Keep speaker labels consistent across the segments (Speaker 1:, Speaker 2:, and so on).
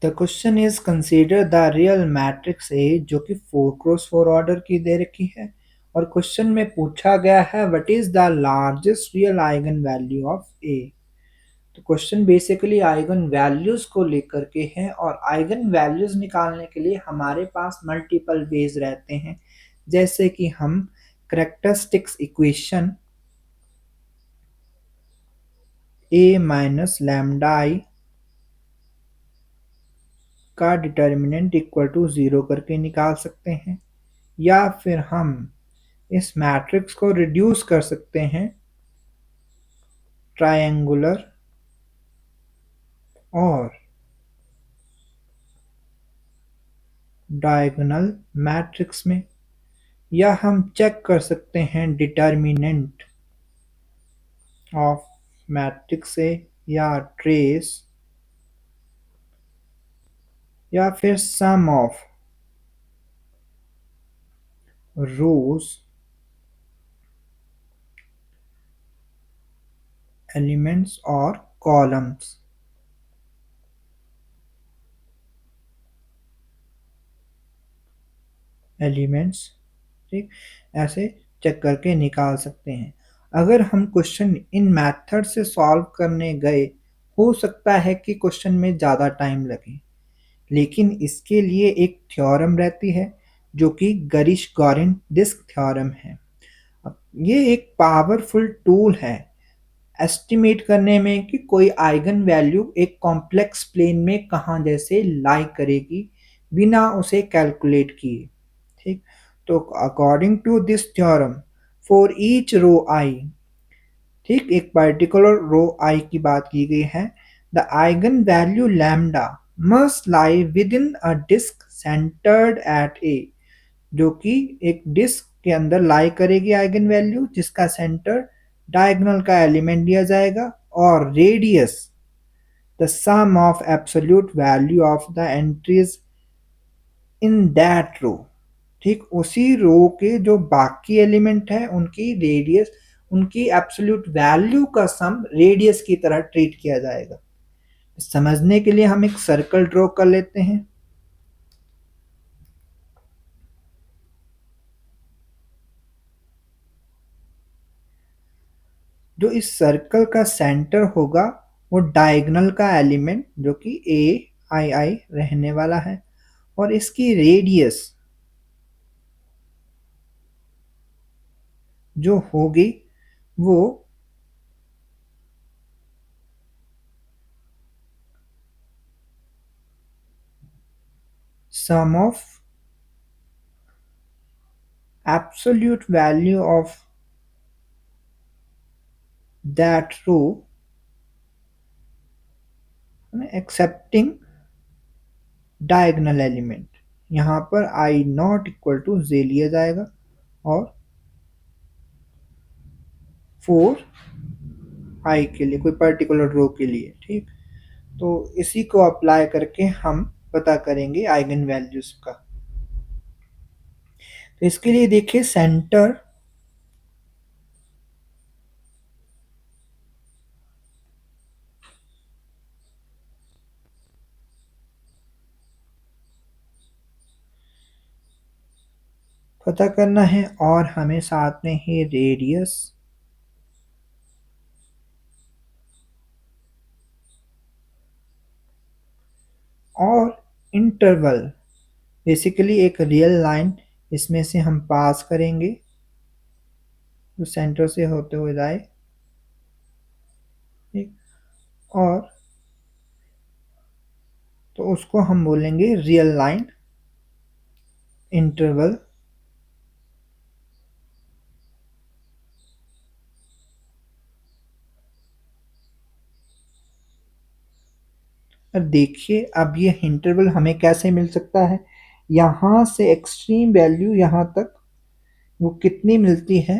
Speaker 1: The question is consider the real matrix A जो कि 4x4 order की दे रखी है और क्वेश्चन में पूछा गया है what is the largest real eigenvalue of A. तो क्वेश्चन बेसिकली आइगन वैल्यूज को लेकर के है और आइगन वैल्यूज निकालने के लिए हमारे पास मल्टीपल वेज रहते हैं, जैसे कि हम करेक्टरिस्टिक्स इक्वेशन ए माइनस लैम्डा आई का डिटर्मिनेंट इक्वल टू 0 करके निकाल सकते हैं, या फिर हम इस मैट्रिक्स को रिड्यूस कर सकते हैं ट्रायंगुलर और डायगोनल मैट्रिक्स में, या हम चेक कर सकते हैं डिटर्मिनेंट ऑफ मैट्रिक्स से या ट्रेस या फिर सम ऑफ रोज एलिमेंट्स और कॉलम्स। एलिमेंट्स, ठीक, ऐसे चेक करके निकाल सकते हैं। अगर हम क्वेश्चन इन मेथड से सॉल्व करने गए, हो सकता है कि क्वेश्चन में ज़्यादा टाइम लगे, लेकिन इसके लिए एक थ्योरम रहती है जो कि गरिश गॉरेन डिस्क थ्योरम है। अब ये एक पावरफुल टूल है एस्टिमेट करने में कि कोई आइगन वैल्यू एक कॉम्प्लेक्स प्लेन में कहाँ जैसे लाई करेगी बिना उसे कैलकुलेट किए। ठीक, तो according to this theorem for each row I, ठीक, एक पर्टिकुलर रो आई की बात की गई है, the eigenvalue lambda must lie within a disc centred at A, जो कि एक डिस्क के अंदर लाई करेगी आइगन वैल्यू जिसका सेंटर डायगोनल का एलिमेंट दिया जाएगा और radius the sum of absolute value of the entries in that row. ठीक, उसी रो के जो बाकी एलिमेंट है उनकी रेडियस, उनकी एब्सोल्यूट वैल्यू का सम रेडियस की तरह ट्रीट किया जाएगा। समझने के लिए हम एक सर्कल ड्रॉ कर लेते हैं। जो इस सर्कल का सेंटर होगा वो डायगोनल का एलिमेंट जो कि ए आई आई रहने वाला है और इसकी रेडियस जो होगी वो sum of absolute value of that row excepting diagonal element. यहाँ पर I not equal to J लिया जाएगा और 4 आई के लिए कोई पर्टिकुलर रो के लिए। ठीक, तो इसी को अप्लाई करके हम पता करेंगे आइगन वैल्यूज का। तो इसके लिए देखिए सेंटर पता करना है और हमें साथ में ही रेडियस और इंटरवल, बेसिकली एक रियल लाइन इसमें से हम पास करेंगे जो सेंटर से होते हुए जाए। ठीक, और तो उसको हम बोलेंगे रियल लाइन इंटरवल। अब देखिए अब ये इंटरवल हमें कैसे मिल सकता है, यहाँ से एक्सट्रीम वैल्यू यहाँ तक वो कितनी मिलती है।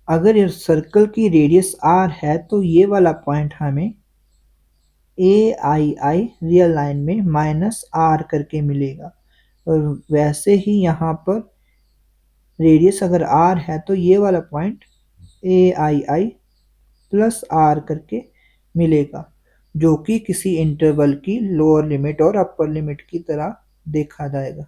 Speaker 1: अगर इस सर्कल की रेडियस r है तो ये वाला पॉइंट हमें ए आई आई रियल लाइन में माइनस r करके मिलेगा, और वैसे ही यहाँ पर रेडियस अगर r है तो ये वाला point A I I plus r करके मिलेगा, जो कि किसी इंटरवल की लोअर लिमिट और अपर लिमिट की तरह देखा जाएगा।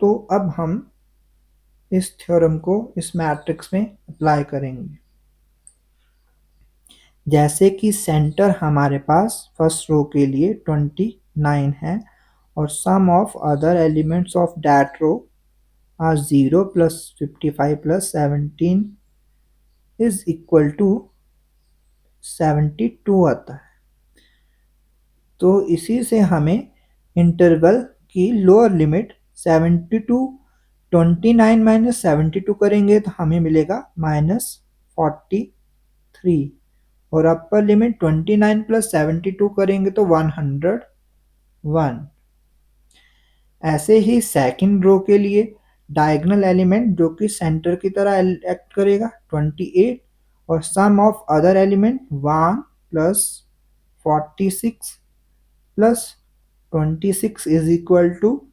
Speaker 1: तो अब हम इस थ्योरम को इस मैट्रिक्स में अप्लाई करेंगे। जैसे कि सेंटर हमारे पास फर्स्ट रो के लिए 29 है और sum of other elements of that row are 0 plus 55 plus 17 is equal to 72 आता है। तो इसी से हमें इंटरवल की लोअर लिमिट 72, 29 माइनस 72 करेंगे तो हमें मिलेगा -43 और अपर लिमिट 29 प्लस 72 करेंगे तो 101। ऐसे ही सेकंड रो के लिए डायगोनल एलिमेंट जो कि सेंटर की तरह एक्ट करेगा 28 और sum of other element 1 plus 46 plus 26 is equal to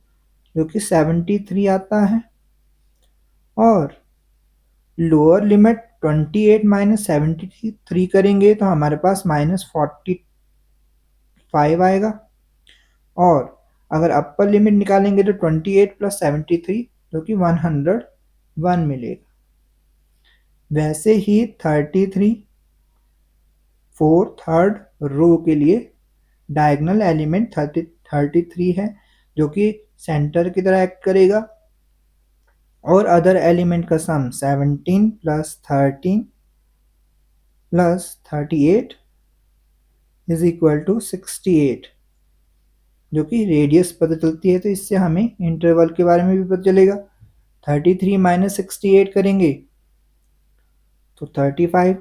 Speaker 1: जो कि 73 आता है और लोअर लिमिट 28 माइनस 73 करेंगे तो हमारे पास -45 आएगा और अगर अपर लिमिट निकालेंगे तो 28 प्लस 73 जो कि 101 मिलेगा। वैसे ही 33 थर्ड रो के लिए डायगोनल एलिमेंट 33 है जो कि सेंटर की तरह एक्ट करेगा और अदर एलिमेंट का sum 17 plus 13 plus 38 is equal to 68 जो कि रेडियस पता चलती है। तो इससे हमें इंटरवल के बारे में भी पता चलेगा। 33 माइनस 68 करेंगे तो 35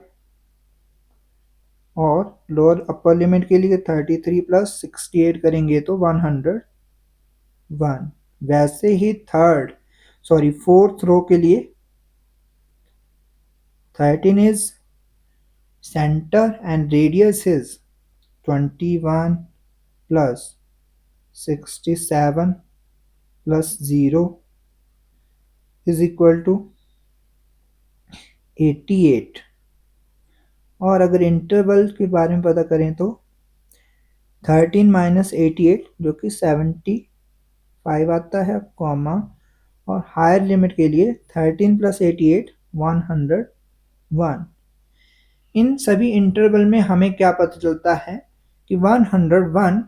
Speaker 1: और लोअर अपर लिमिट के लिए 33 प्लस 68 करेंगे तो 101। वैसे ही फोर्थ रो के लिए 13 is center and radius is 21 plus 67 plus 0 is equal to 88 और अगर इंटरवल के बारे में पता करें तो 13 माइनस 88 जो कि 75 आता है कॉमा और हायर लिमिट के लिए 13 प्लस 88 101। इन सभी इंटरवल में हमें क्या पता चलता है कि 101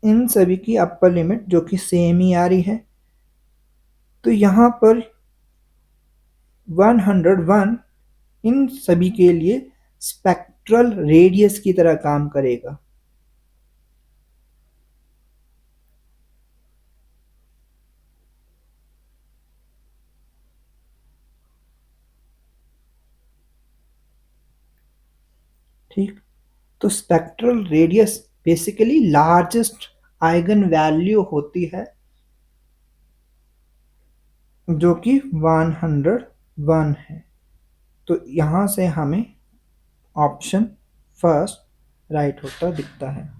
Speaker 1: इन सभी की अपर लिमिट जो कि सेम ही आ रही है। तो यहाँ पर 101 इन सभी के लिए स्पेक्ट्रल रेडियस की तरह काम करेगा। ठीक, तो spectral radius basically largest eigen value होती है जो कि 101 है। तो यहाँ से हमें ऑप्शन फर्स्ट राइट होता दिखता है।